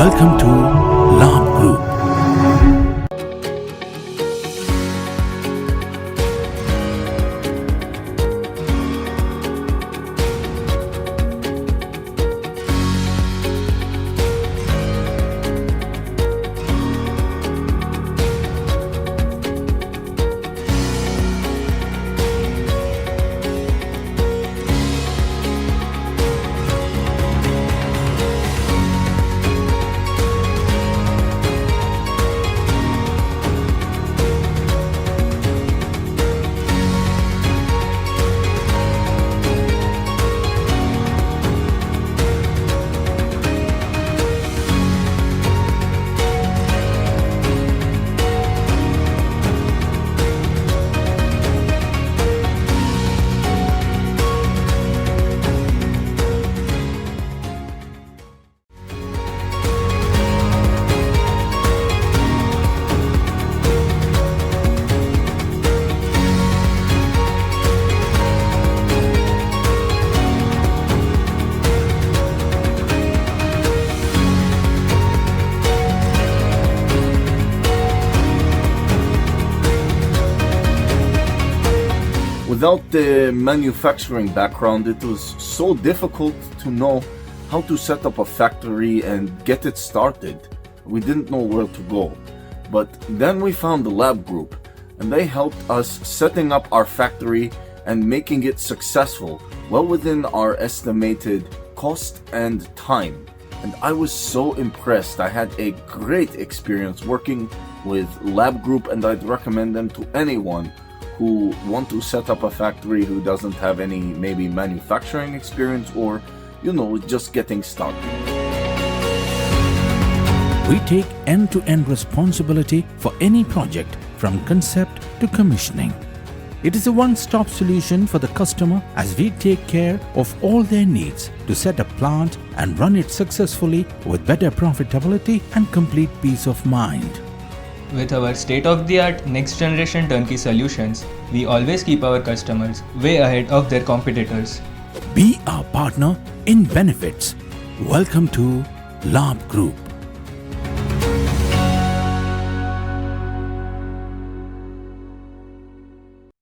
Welcome to Labh Group. Without the manufacturing background, it was so difficult to know how to set up a factory and get it started. We didn't know where to go. But then we found the Labh Group, and they helped us setting up our factory and making it successful, well within our estimated cost and time. And I was so impressed. I had a great experience working with Labh Group, and I'd recommend them to anyone who want to set up a factory who doesn't have any maybe manufacturing experience or, just getting started. We take end-to-end responsibility for any project from concept to commissioning. It is a one-stop solution for the customer as we take care of all their needs to set a plant and run it successfully with better profitability and complete peace of mind. With our state-of-the-art next-generation turnkey solutions, we always keep our customers way ahead of their competitors. Be our partner in benefits. Welcome to Labh Group.